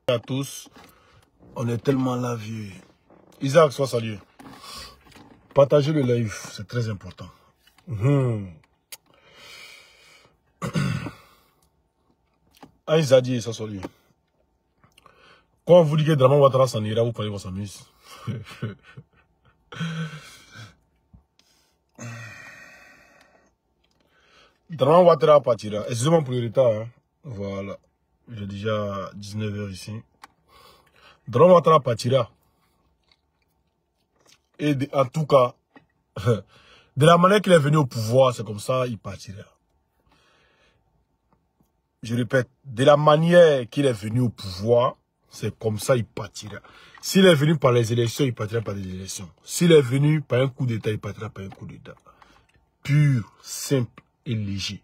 à tous. On est tellement là, vieux. Isaac, sois salué. Partagez le live, c'est très important. Aïzadi, ça soit lui. Quand on vous dit que Draman Ouattara s'en ira, vous prenez vos amis. Draman Ouattara partira. Excusez-moi pour le retard. Hein. Voilà. J'ai déjà 19h ici. Draman Ouattara partira. Et en tout cas, de la manière qu'il est venu au pouvoir, c'est comme ça, il partira. Je répète, de la manière qu'il est venu au pouvoir, c'est comme ça, il partira. S'il est venu par les élections, il partira par les élections. S'il est venu par un coup d'État, il partira par un coup d'État. Pur, simple et léger.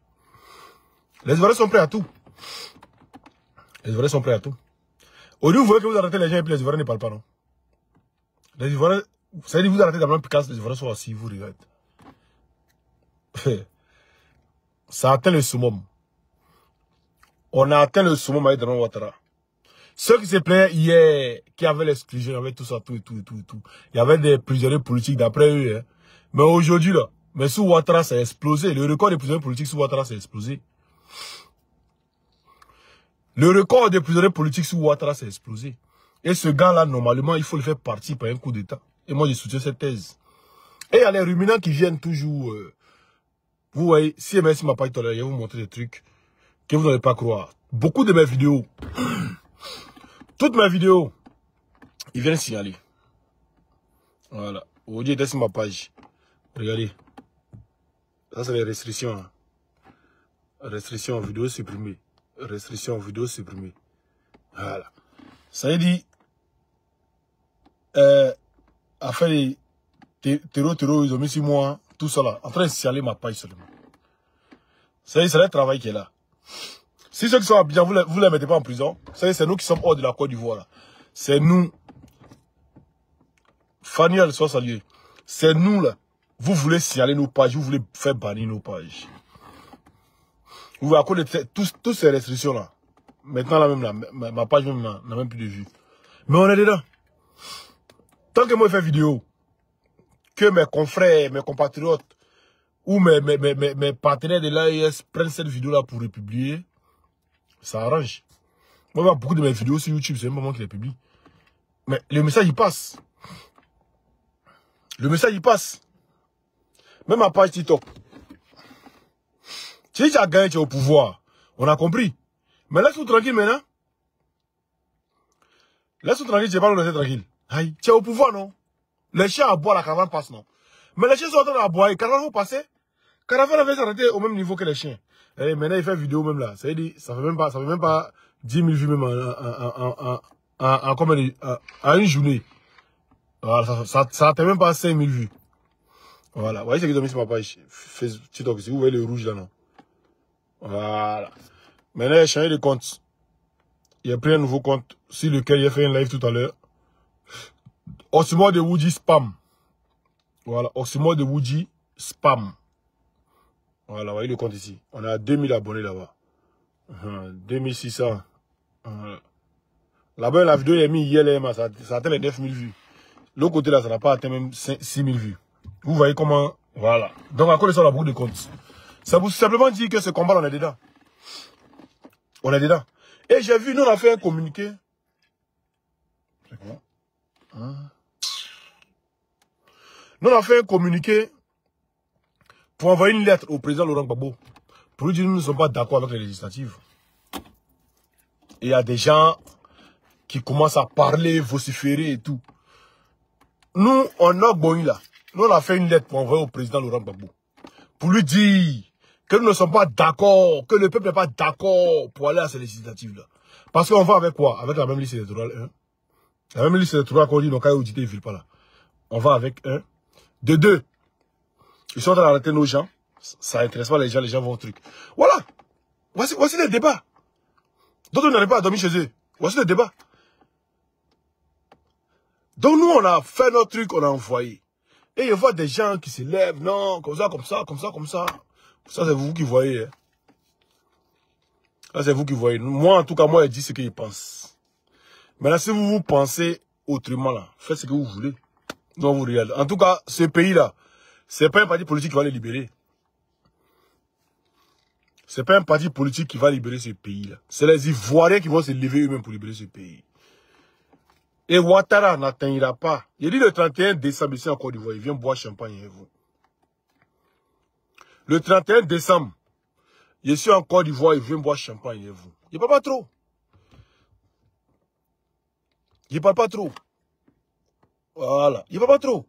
Les Ivoiriens sont prêts à tout. Les Ivoiriens sont prêts à tout. Au lieu vous voyez que vous arrêtez les gens et puis les Ivoiriens ne parlent pas, non? Les Ivoiriens, ça veut dire que vous arrêtez dans la Picasso, les Ivoiriens sont assis, vous regardez. Ça atteint le summum. On a atteint le summum avec Draman Ouattara. Ceux qui se plaignaient hier, qui avaient l'exclusion, avec tout ça, tout. Il y avait des prisonniers politiques d'après eux. Hein. Mais aujourd'hui, là, mais sous Ouattara, ça a explosé. Le record des prisonniers politiques sous Ouattara, ça a explosé. Le record des prisonniers politiques sous Ouattara, ça a explosé. Et ce gars-là, normalement, il faut le faire partir par un coup d'État. Et moi, je soutiens cette thèse. Et il y a les ruminants qui viennent toujours. Vous voyez, si MSI m'a pas toléré, je vais vous montrer des trucs que vous n'allez pas croire. Beaucoup de mes vidéos, toutes mes vidéos, ils viennent signaler. Voilà. Aujourd'hui, était sur ma page. Regardez. Ça, c'est les restrictions. Hein. Restrictions vidéo supprimées. Restrictions vidéo supprimées. Voilà. Ça veut dire, afin de terreau, ils ont mis 6 mois, tout ça là, en train de signaler ma page seulement. Ça veut dire, c'est le travail qui est là. Si ceux qui sont bien, vous ne les mettez pas en prison, c'est nous qui sommes hors de la Côte d'Ivoire. C'est nous. Faniel, soit salué. C'est nous là. Vous voulez signaler nos pages, vous voulez faire bannir nos pages. Vous voyez, à cause de toutes ces restrictions là. Maintenant, là même, là, ma page même n'a même plus de vue. Mais on est dedans. Tant que moi je fais vidéo, que mes confrères, mes compatriotes, ou mes partenaires de l'AES prennent cette vidéo là pour les publier, ça arrange. Moi, il y a beaucoup de mes vidéos sur YouTube, c'est même pas moi qui les publie. Mais le message, il passe. Le message, il passe. Même ma page TikTok. Si tu as gagné, tu es au pouvoir. On a compris. Mais laisse-nous tranquille maintenant. Laisse-nous tranquille, tu n'es pas nous laisser tranquille. Aïe, tu es au pouvoir, non? Les chiens à boire, la caravane passe, non? Mais les chiens sont en train de boire, les caravanes vont passer. Caravane avait s'arrêter au même niveau que les chiens. Et maintenant, il fait vidéo même là. Ça veut dire, ça fait même pas 10 000 vues même en une journée. Voilà, ça atteint même pas 5 000 vues. Voilà. Vous voyez ce qu'ils ont mis sur ma page TikTok ici. Vous voyez le rouge là, non? Voilà. Maintenant, il a changé de compte. Il a pris un nouveau compte sur lequel il a fait un live tout à l'heure. Oxymore de Woody Spam. Voilà. Oxymore de Woody Spam. Voilà, vous voyez le compte ici. On a 2000 abonnés là-bas. 2600. Là-bas, la vidéo est mise hier, ça atteint les 9000 vues. L'autre côté là, ça n'a pas atteint même 6000 vues. Vous voyez comment. Voilà. Donc, à cause de ça, on a beaucoup de comptes. Ça vous simplement dire que ce combat, on est dedans. On est dedans. Et j'ai vu, nous, on a fait un communiqué. C'est quoi? Nous, on a fait un communiqué pour envoyer une lettre au président Laurent Gbagbo. Pour lui dire que nous ne sommes pas d'accord avec les législatives. Et il y a des gens qui commencent à parler, vociférer et tout. Nous, on a bon là. Nous, on a fait une lettre pour envoyer au président Laurent Gbagbo. Pour lui dire que nous ne sommes pas d'accord, que le peuple n'est pas d'accord pour aller à ces législatives-là. Parce qu'on va avec quoi? Avec la même liste électorale, hein? La même liste électorale qu'on dit, nos cas audité, ils ne filent pas là. On va avec un. De deux. Ils sont en train d'arrêter nos gens. Ça n'intéresse pas les gens vont au truc. Voilà. Voici les débats. D'autres n'arrivent pas à dormir chez eux. Voici le débat. Donc nous, on a fait notre truc, on a envoyé. Et il voit des gens qui se lèvent, non, comme ça. Ça, c'est vous qui voyez. Hein. Ça, c'est vous qui voyez. Moi, en tout cas, moi, je dis ce qu'ils pensent. Maintenant, si vous pensez autrement, là, faites ce que vous voulez. Non, vous regardez. En tout cas, ce pays-là, c'est pas un parti politique qui va le libérer. C'est pas un parti politique qui va libérer ce pays-là. C'est les Ivoiriens qui vont se lever eux-mêmes pour libérer ce pays. Et Ouattara n'atteindra pas. Il dit le 31 décembre ici en Côte d'Ivoire, il vient boire champagne avec vous. Le 31 décembre, je suis en Côte d'Ivoire, il vient boire champagne avec vous. Il ne parle pas trop. Il ne parle pas trop. Voilà. Il ne parle pas trop.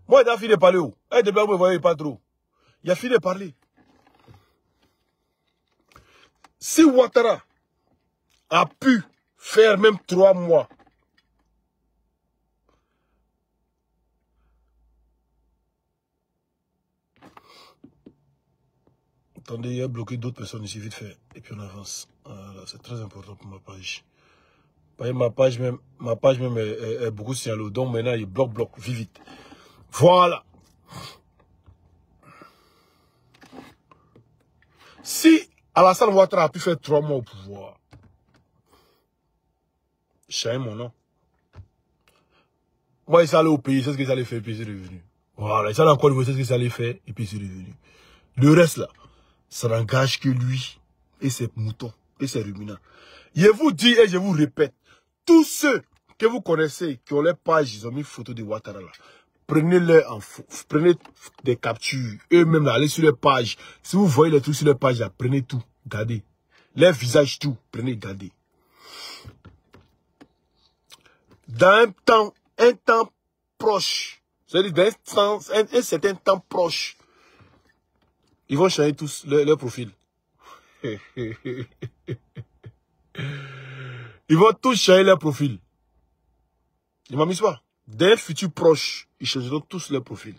Moi, il a fini de parler. Et depuis vous voyez, il ne parle pas trop. Il a fini de parler. Si Ouattara a pu faire même 3 mois, attendez, il a bloqué d'autres personnes ici, vite fait. Et puis on avance. Voilà, c'est très important pour ma page. Ma page même est beaucoup signalée. Donc maintenant, il bloque, vite. Voilà. Si Alassane Ouattara a pu faire 3 mois au pouvoir, je sais mon nom. Moi, il s'est allé au pays, c'est ce qu'il allait faire, et puis il est revenu. Voilà, il s'est allé encore au pays, c'est ce qu'il allait faire, et puis il est revenu. Le reste là, ça n'engage que lui et ses moutons et ses ruminants. Je vous dis et je vous répète, tous ceux que vous connaissez qui ont les pages, ils ont mis photo de Ouattara là. Prenez-les en prenez des captures. Eux-mêmes, allez sur les pages. Si vous voyez les trucs sur les pages, là, prenez tout. Gardez. Les visages, tout. Prenez, gardez. Dans un temps proche, c'est-à-dire dans un certain temps proche, ils vont changer tous leur profil. Ils vont tous changer leur profil. Ils m'amusent pas. D'un futur proche, ils changeront tous leur profil.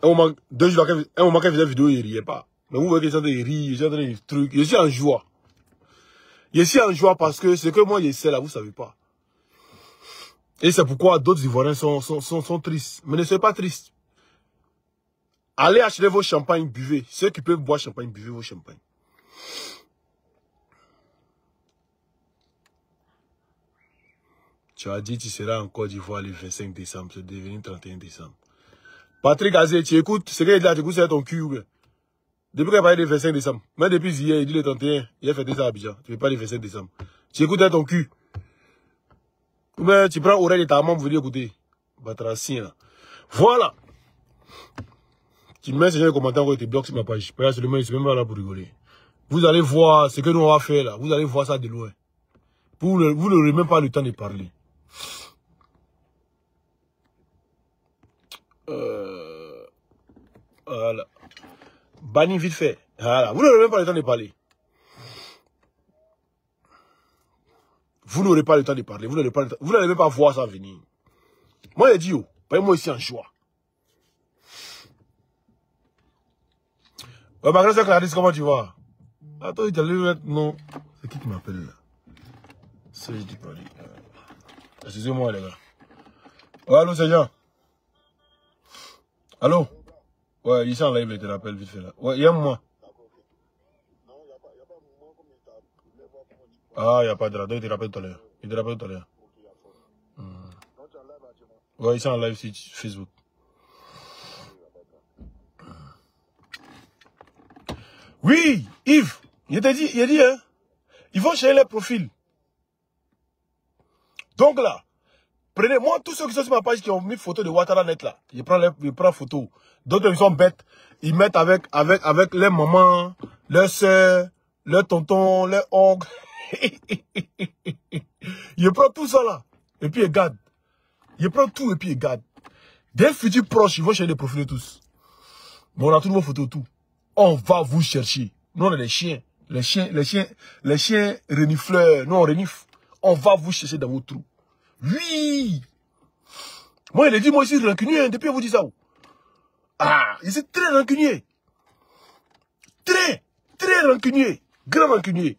Un moment quand ils faisaient vidéo, ils ne riaient pas. Mais vous voyez qu'ils sont en train de rire, ils sont en train de trucs. Je suis en joie. Je suis en joie parce que ce que moi je sais là, vous ne savez pas. Et c'est pourquoi d'autres Ivoiriens sont tristes. Mais ne soyez pas tristes. Allez acheter vos champagnes, buvez. Ceux qui peuvent boire champagne, buvez vos champagnes. Tu as dit tu seras en Côte d'Ivoire le 25 décembre, c'est devenu 31 décembre. Patrick Azé, tu écoutes, ce qu'il a dit, tu écoutes, c'est ton cul ou bien? Depuis qu'il a parlé le 25 décembre, même depuis hier, il dit le 31, il a fait ça à Abidjan, tu ne fais pas le 25 décembre. Tu écoutes, c'est ton cul. Ou bien tu prends oreille de ta maman pour venir écouter. Batracien là. Voilà. Tu mets ce genre de commentaires et tu bloques sur ma page. Parce que le mec, il ne même pas là pour rigoler. Vous allez voir ce que nous on va faire là. Vous allez voir ça de loin. Vous n'aurez même pas le temps de parler. Voilà. Banni vite fait. Voilà. Vous n'aurez même pas le temps de parler. Vous n'aurez pas le temps de parler. Vous n'allez même pas voir ça venir. Moi, je dis, oh, moi ici en joie. Ouais, ma grande soeur Clarisse, comment tu vas? Attends, il allait mettre non. C'est qui m'appelle là? Ça, je dis pas. Excusez-moi, les gars. Ouais, allô, c'est Jean. Allô? Ouais, ici en live, il te rappelle vite fait là. Ouais, il y a moi. Ah, il n'y a pas de radio, il te rappelle tout à l'heure. Il te rappelle tout à l'heure. Ouais, ici en live sur Facebook. Oui, Yves, il a dit, hein, ils vont changer les profils. Donc là, prenez-moi tous ceux qui sont sur ma page qui ont mis photo de Ouattara net là. Ils prennent photo. D'autres ils sont bêtes. Ils mettent avec les mamans, leurs soeurs, leurs tontons, leurs oncles. Ils prennent tout ça là. Et puis ils gardent. Ils prennent tout et puis ils gardent. Des futurs proches, ils vont changer les profils de tous. Mais on a toutes vos photos, tout. On va vous chercher. Nous, on est des chiens. Les chiens renifleurs. Nous, on renifle. On va vous chercher dans vos trous. Oui. Moi, il a dit, moi, je suis rancunier. Hein, depuis, on vous dit ça. Ah, je suis très rancunier. Très rancunier. Grand rancunier.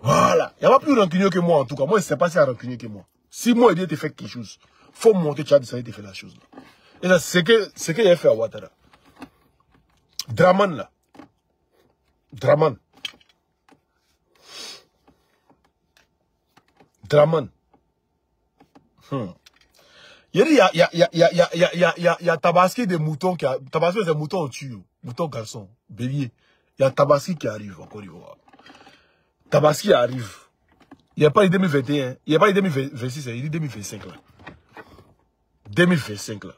Voilà. Il n'y a pas plus rancunier que moi, en tout cas. Moi, je ne sais pas si il y a rancunier que moi. Si moi, il dit, tu fais quelque chose, il faut monter, tu as décidé de faire la chose. Là. Et ça, c'est ce qu'il a fait à Ouattara. Draman là. Draman. Draman. Il y a Tabaski des moutons qui a. Tabaski des moutons au tue. Moutons garçons. Bélier. Il y a Tabaski qui arrive en Côte d'Ivoire. Tabaski arrive. Il n'y a pas eu 2021. Il n'y a pas eu 2026. Il dit 2025 là. 2025 là.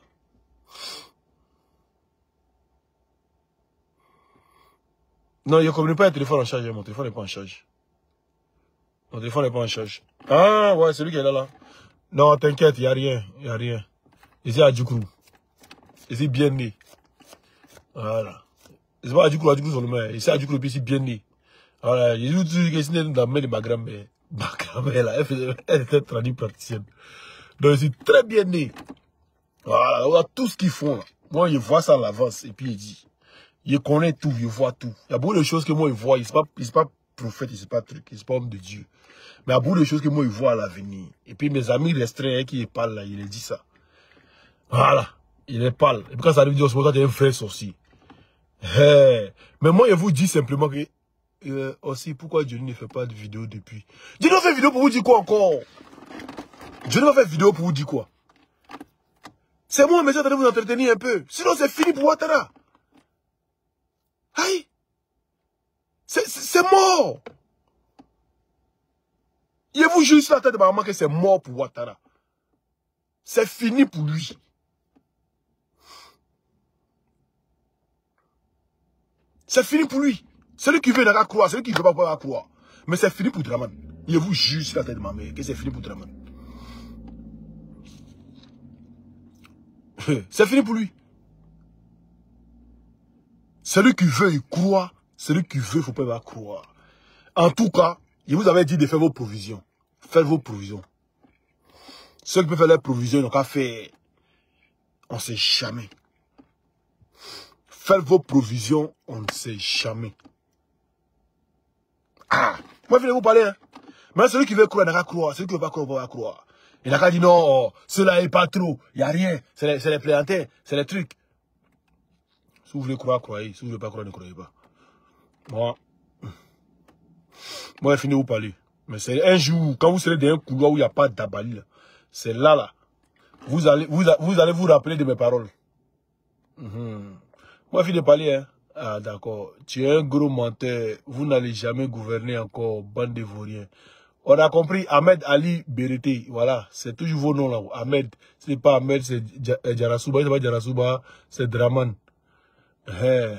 Non, il ne communique pas le téléphone en charge. Mon téléphone n'est pas en charge. Mon téléphone n'est pas en charge. Ah, ouais, c'est lui qui est là. Non, t'inquiète, il n'y a rien. Il n'y a rien. Ici, à Djoukrou. Ici, bien né. Voilà. C'est pas à Djoukrou sur le main. Ici, à Djoukrou, ici, bien né. Voilà. Il y a des gens qui sont dans la main de ma grand-mère. Ma grand-mère, là, elle était traduite praticienne. Donc, c'est très bien né. Voilà. On a tout ce qu'ils font, là. Moi, je vois ça à l'avance. Et puis, il dit. Je connais tout, je vois tout. Il y a beaucoup de choses que moi, je vois. Il n'est pas prophète, il n'est pas truc. Il n'est pas homme de Dieu. Mais il y a beaucoup de choses que moi, je vois à l'avenir. Et puis, mes amis restreints qui parlent là, il dit ça. Voilà. Il est parle. Et puis, quand ça arrive, il dit, oh, tu es un frère sorcier. Hey. Mais moi, je vous dis simplement que, aussi, pourquoi Dieu ne fait pas de vidéo depuis? Dieu ne fait vidéo pour vous dire quoi encore? Dieu ne fait vidéo pour vous dire quoi? C'est moi, mais j'entends vous entretenir un peu. Sinon, c'est fini pour Ouattara. Aïe. C'est mort. Il vous jure sur la tête de ma maman que c'est mort pour Ouattara. C'est fini pour lui. C'est fini pour lui. Celui qui veut n'a qu'à croire, celui qui ne veut pas croire. Mais c'est fini pour Draman. Il vous jure sur la tête de ma mère que c'est fini pour Draman. C'est fini pour lui. Celui qui veut, il croit. Celui qui veut, il ne faut pas croire. En tout cas, il vous avait dit de faire vos provisions. Faites vos provisions. Ceux qui peuvent faire leurs provisions, ils n'ont qu'à faire. On ne sait jamais. Faites vos provisions, on ne sait jamais. Ah, moi je vais vous parler. Hein. Mais celui qui veut croire, il n'a qu'à croire. Celui qui ne veut pas croire, il va croire. Il n'a qu'à dire non, oh, cela n'est pas trop. Il n'y a rien. C'est les plaisanteries, c'est les trucs. Si vous voulez croire, croyez. Si vous ne voulez pas croire, ne croyez pas. Moi, je finis de vous parler. Mais c'est un jour, quand vous serez dans un couloir où il n'y a pas d'abali, c'est là. Vous allez vous rappeler de mes paroles. Moi, je finis de parler. Hein. Ah, d'accord. Tu es un gros menteur. Vous n'allez jamais gouverner encore, bande de vauriens. On a compris Ahmed Ali Berete. Voilà, c'est toujours vos noms là. Ahmed. Ce n'est pas Ahmed, c'est Djarasouba. Ce n'est pas Djarasouba, c'est Draman. Hey.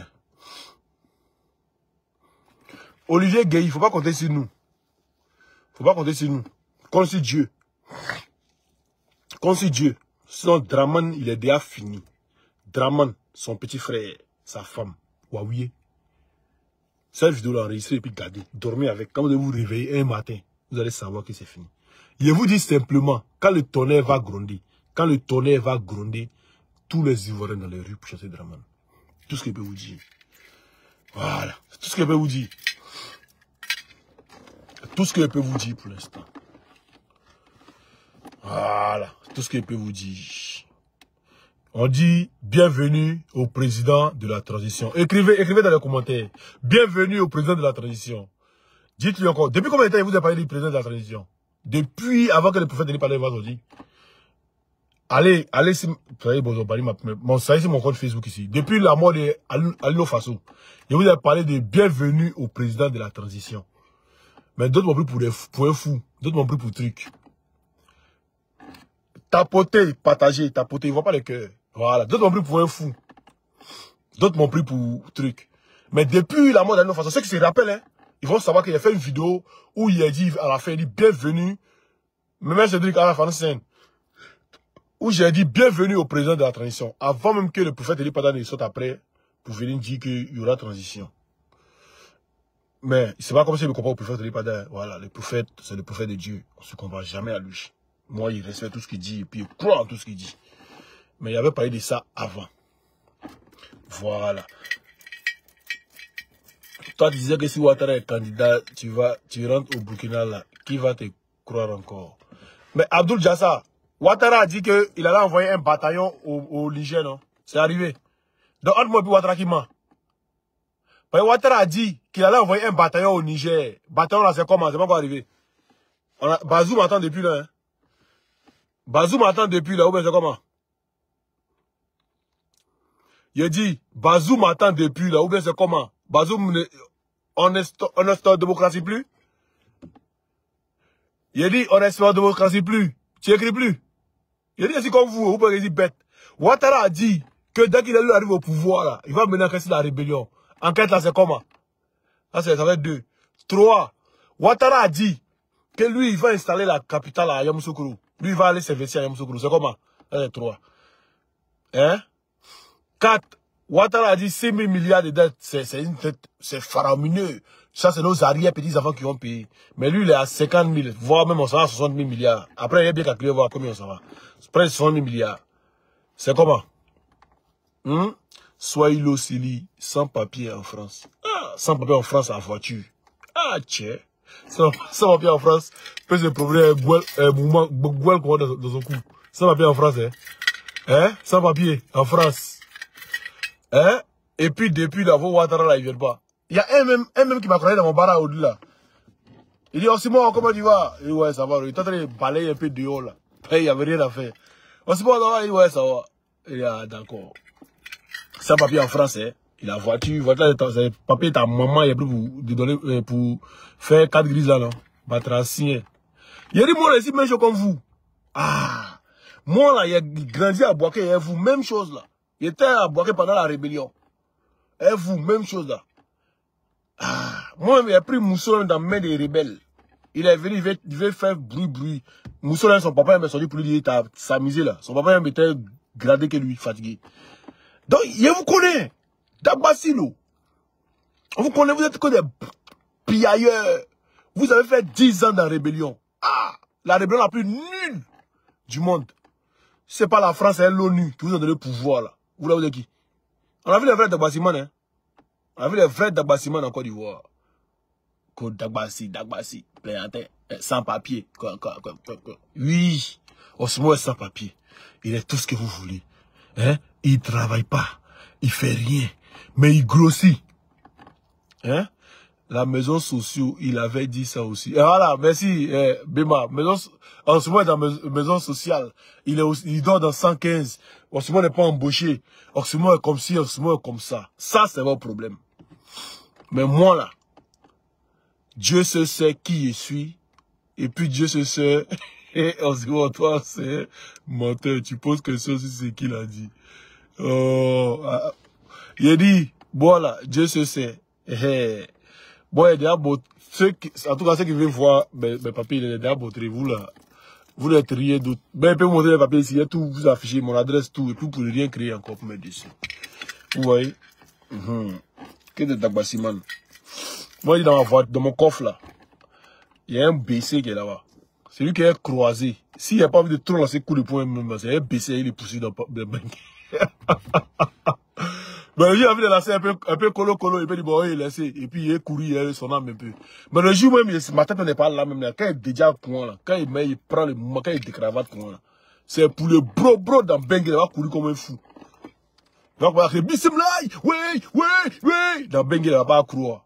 Olivier Gueye, il ne faut pas compter sur nous. Il ne faut pas compter sur nous. Compte sur Dieu. Compte sur Dieu. Sinon, Draman, il est déjà fini. Draman, son petit frère, sa femme. Waouh. Cette vidéo là enregistrée et puis gardée. Dormez avec. Quand vous vous réveillez un matin, vous allez savoir que c'est fini. Je vous dis simplement, quand le tonnerre va gronder, tous les Ivoiriens dans les rues pour chasser Draman. Tout ce que je peux vous dire. Voilà. Tout ce que je peux vous dire. Tout ce que je peux vous dire pour l'instant. Voilà. Tout ce que je peux vous dire. On dit bienvenue au président de la transition. Écrivez dans les commentaires. Bienvenue au président de la transition. Dites-lui encore. Depuis combien de temps il vous a parlé du président de la transition? Depuis avant que le prophète ne parle de vendredi. Allez, si, vous savez, bon, ça c'est mon compte Facebook ici. Depuis la mort de Alino Faso, je vous ai parlé de bienvenue au président de la transition. Mais d'autres m'ont pris pour un fou. D'autres m'ont pris pour truc. Tapoter, partager, tapoter, ils ne voient pas le cœur. Voilà. D'autres m'ont pris pour un fou. D'autres m'ont pris pour truc. Mais depuis la mort d'Alino Faso, ceux qui se rappellent, hein, ils vont savoir qu'il a fait une vidéo où il a dit à la fin, il dit bienvenue. Même Cédric à la fin de scène. Où j'ai dit bienvenue au président de la transition. Avant même que le prophète Eli Pada ne sorte après pour venir dire qu'il y aura transition. Mais c'est pas comme si je me compare au prophète Eli Pada. Voilà, le prophète, c'est le prophète de Dieu. On ne se compare jamais à lui. Moi, il respecte tout ce qu'il dit et puis il croit en tout ce qu'il dit. Mais il avait parlé de ça avant. Voilà. Toi, tu disais que si Ouattara est candidat, tu rentres au Burkina là. Qui va te croire encore? Mais Abdoul Jassa, Ouattara a dit qu'il allait envoyer un bataillon au Niger, non? C'est arrivé. Donc, entre moi et Ouattara qui ment. Ouattara a dit qu'il allait envoyer un bataillon au Niger. Bataillon là, c'est comment? C'est pas encore arrivé. Bazou m'attend depuis là. Hein. Bazou m'attend depuis là. Ou bien c'est comment? Il dit, Bazou m'attend depuis là. Ou bien c'est comment? Bazou, on ne démocratie plus? Il dit, on ne démocratie plus. Tu écris plus. Il dit, c'est comme vous pouvez dire bête. Ouattara a dit que dès qu'il arrive au pouvoir, là, il va mener en question la rébellion. Enquête là, c'est comment? Ça va être 2. 3. Ouattara a dit que lui, il va installer la capitale à Yamoussoukro. Lui, il va aller s'investir à Yamoussoukro. C'est comment? Ça, c'est 3. Hein? 4. Ouattara a dit 6 000 milliards de dettes. C'est faramineux. Ça, c'est nos arrière petits-enfants qui ont payé. Mais lui, il est à 50 000, voire même on s'en va à 60 000 milliards. Après, il est bien calculé, voir combien on s'en va. Presque 60 000 milliards. C'est comment? Swahilo Sili, sans papier en France. Ah, sans papier en France, en voiture. Ah, tiens. Sans papier en France, peut se promener un mouvement dans son cou. Sans papier en France, hein? Sans papier en France. Hein? Et puis, depuis là, vos Ouattara là, ils viennent pas. Il y a un même qui m'a croisé dans mon bar à au-delà. Il dit, oh Simon, comment tu vas? Il dit, ouais, ça va. Il est en train de balayer un peu dehors là. Il n'y avait rien à faire. Oh Simon, ça va? Il dit, ouais, ça va. Il dit, ah, d'accord. Sans papier en France, hein. Il a voiture, c'est papier, ta maman, il a pris pour faire 4 grises là, non? Batracien. Il a dit, moi, ici, même chose comme vous. Ah. Moi, là, il a grandi à Boaké, et vous, même chose là. Il était à Boaké pendant la rébellion. Et vous, même chose là. Ah. Moi, il a pris Mousson dans la main des rebelles. Il est venu, il veut faire bruit. Mousson, son papa, il m'a sorti pour lui dire, t'as s'amuser là. Son papa, il était gradé que lui, fatigué. Donc, il vous connaît. Dabassilo. On vous connaît, vous êtes que des piailleurs. Vous avez fait 10 ans dans la rébellion. Ah, la rébellion la plus nulle du monde. C'est pas la France et l'ONU qui vous ont donné le pouvoir là. Vous l'avez dit qui? On a vu les vrais Dabassimans, hein. On a vu les vrais Dabassimans en Côte d'Ivoire. Côte Dagbassi, Pléantin, sans papier. Oui, Osmo est sans papier. Il est tout ce que vous voulez. Hein? Il travaille pas. Il fait rien. Mais il grossit. Hein? La maison sociale, il avait dit ça aussi. Et voilà, merci, Bema. En ce moment, dans la maison sociale, il dort dans 115. En ce moment, il n'est pas embauché. En ce moment, est comme ci, en ce moment, est comme ça. Ça, c'est votre problème. Mais moi, là, Dieu se sait qui je suis. Et puis, Dieu se sait. Et en ce moment, toi, c'est menteur. Tu poses question sur ce qu'il a dit. Oh, il a dit, voilà, Dieu se sait. Bon, il y a en tout cas, ceux qui veulent voir mes papiers, il y a déjà montré, vous là, vous les triez d'autres. Ben, il peut montrer les papiers ici, il y a tout, vous affichez mon adresse, tout, et puis vous pouvez rien créer encore pour mettre dessus. Vous voyez? Que de Dagbassiman. Moi, il est dans mon coffre là, il y a un BC qui est là-bas. C'est lui qui est croisé. S'il n'y a pas envie de trop lancer coup de poing, c'est un BC, il est poussé dans le banc. Mais lui a envie de lancer un peu colo, et puis il dit, bon, il laisse, et puis il est couru, il est son âme un peu. Mais le jour même, ma tête n'est pas là même, là. Quand il est déjà coin là, quand il prend le moment, quand il décravate coin là, c'est pour le bro dans Bengue, il va courir comme un fou. Donc, il va crier, Bissimlaï, oui, dans Bengue, il va pas croire.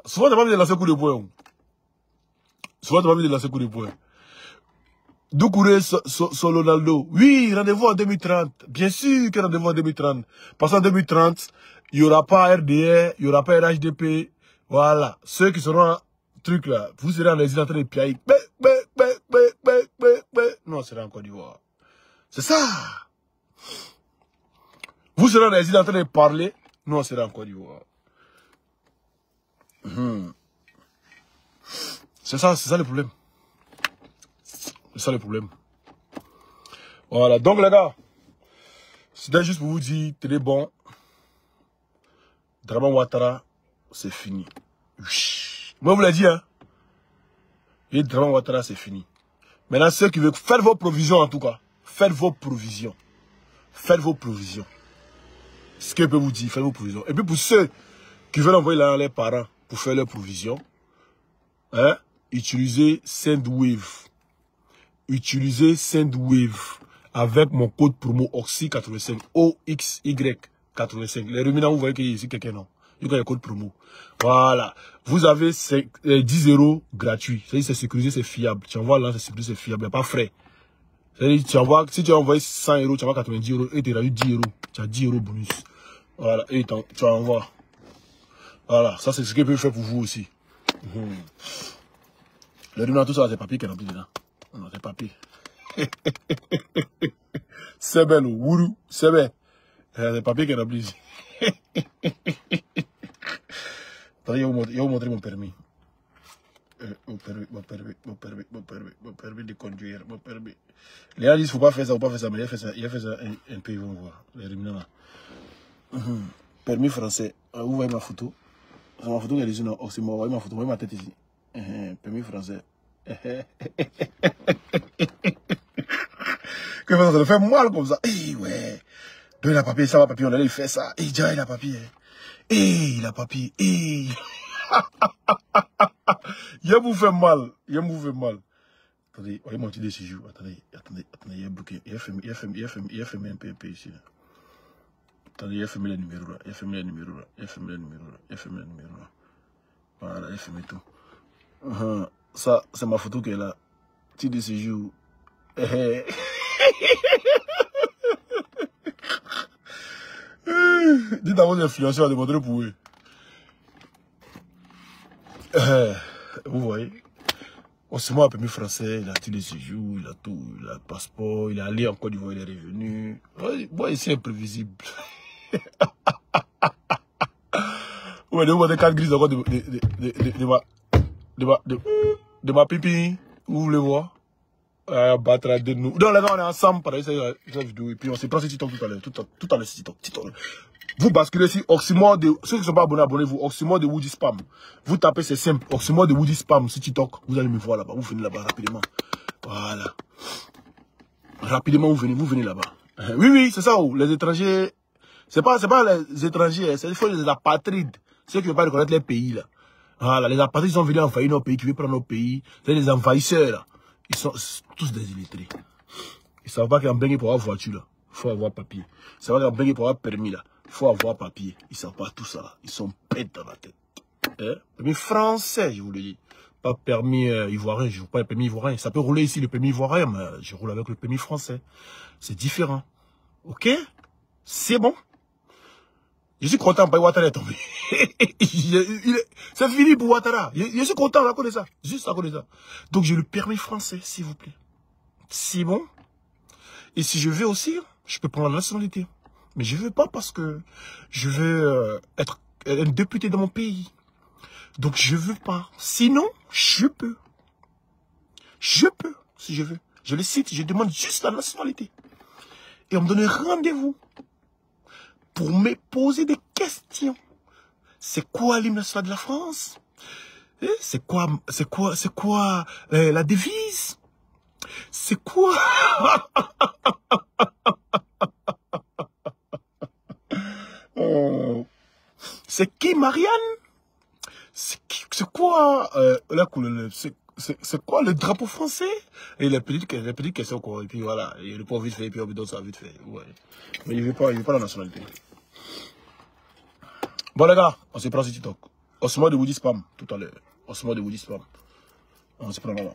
Souvent, t'as pas envie de lancer coup de poing. Souvent, t'as pas envie de lancer coup de poing. Doucouré Solonaldo. Oui, rendez-vous en 2030. Bien sûr que rendez-vous en 2030. Parce qu'en 2030, il n'y aura pas RDR, il n'y aura pas RHDP. Voilà. Ceux qui seront truc là, vous serez en exil en train de piailler. Non, on sera en Côte d'Ivoire. C'est ça. Vous serez en exil en train de parler. Nous, on sera en Côte d'Ivoire. C'est ça le problème. C'est ça le problème. Voilà, donc les gars, c'était juste pour vous dire, très bon. Draman Ouattara, c'est fini. Moi, vous l'ai dit, hein. Et Draman Ouattara, c'est fini. Maintenant, ceux qui veulent, faites vos provisions en tout cas. Faites vos provisions. Faites vos provisions. Ce que je peux vous dire, faites vos provisions. Et puis pour ceux qui veulent envoyer là les parents pour faire leurs provisions, hein, utilisez Sendwave. Utilisez Sendwave avec mon code promo OXY85. OXY85. Les ruminants, vous voyez qu'il y a ici quelqu'un, non? Il y a les codes promo. Voilà. Vous avez 10 euros gratuits. C'est-à-dire c'est sécurisé, c'est fiable. Tu envoies là, c'est sécurisé, c'est fiable. Il n'y a pas frais. C'est-à-dire si tu as envoyé 100 euros, tu envoies 90 euros et tu as eu 10 euros. Tu as 10 euros bonus. Voilà. Et tu envoies. Voilà. Ça, c'est ce qu'il peut faire pour vous aussi. Le document, tout ça, c'est papier qui est rempli dedans. Non, c'est papier. C'est belle, Wourou. C'est belle. C'est papier qui est rempli ici. Attendez, je vais vous montrer mon permis. Mon permis de conduire, mon permis. Les gens disent, faut pas faire ça, faut pas faire ça, mais il a fait ça un peu, ils vont voir. Les rémunérants là. Permis français. Vous voyez ma photo. C'est ma photo qui est ici, non, c'est moi, vous voyez ma photo, vous voyez ma tête ici. Permis français. Que ça te fait mal comme ça. Eh ouais. Donne la papier, ça va papier, on allait faire ça. Eh, déjà, il a papier. Eh, il a papier. Eh. Il vous fait mal. Il vous fait mal. Attendez, voyez mon petit de séjour. Attendez, il a bloqué. Il a fermé un peu ici. Là. Attendez, il a fermé les numéros là. Il a fermé les numéros là. Il a fermé les numéros là. Il a fermé les numéros là. Voilà, il a fermé tout. Ça, c'est ma photo qui est là. Petit de séjour. Dites à vos influenceurs de montrer pour eux. Vous voyez, c'est moi, permis français, il a tous les séjours, il a tout, il a le passeport, il est allé en Côte d'Ivoire, il est revenu. Moi, ici, imprévisible. Vous voyez, vous voyez 4 grises encore de ma pipi. Vous voulez voir? Battre de nous. Donc, là, on est ensemble pendant cette vidéo. Et puis, on s'est pris TikTok tout à l'heure. Tout à l'heure, TikTok. Vous basculez sur Oxymore de. Ceux qui ne sont pas abonnés, abonnez-vous. Oxymore de Woody Spam. Vous tapez, c'est simple. Oxymore de Woody Spam sur TikTok. Vous allez me voir là-bas. Vous venez là-bas rapidement. Voilà. Rapidement, vous venez là-bas. Oui, c'est ça. Les étrangers. C'est pas les étrangers. C'est les apatrides. Ceux qui ne veulent pas reconnaître les pays là. Voilà. Les apatrides sont venus envahir nos pays, qui veulent prendre nos pays. C'est les envahisseurs là. Ils sont tous des illettrés. Ils ne savent pas qu'en Bengue pour avoir voiture là, il faut avoir papier. Ils ne savent pas qu'en Bengue pour avoir permis là, il faut avoir papier. Ils ne savent pas tout ça là. Ils sont bêtes dans la tête. Permis français, je vous le dis. Pas permis ivoirien, je ne veux pas le permis ivoirien. Ça peut rouler ici le permis ivoirien, mais je roule avec le permis français. C'est différent. Ok? C'est bon? Je suis content pour Ouattara est tombé. C'est fini pour Ouattara. Je suis content à cause de ça. Juste à cause de ça. Donc j'ai le permis français, s'il vous plaît. C'est bon. Et si je veux aussi, je peux prendre la nationalité. Mais je ne veux pas parce que je veux être un député dans mon pays. Donc je ne veux pas. Sinon, je peux. Je peux, si je veux. Je le cite, je demande juste la nationalité. Et on me donne rendez-vous pour me poser des questions. C'est quoi l'hymne national de la France? C'est quoi la devise? C'est quoi? C'est qui Marianne? C'est quoi c'est quoi le drapeau français? Et les petites questions quoi. Et puis voilà, et le pauvre vite fait, et puis on me donne ça vite fait. Ouais. Mais il veut pas la nationalité. Bon les gars, on se prend sur TikTok. On se met de Woody Spam tout à l'heure. On se met de Woody Spam. On se prend là-bas.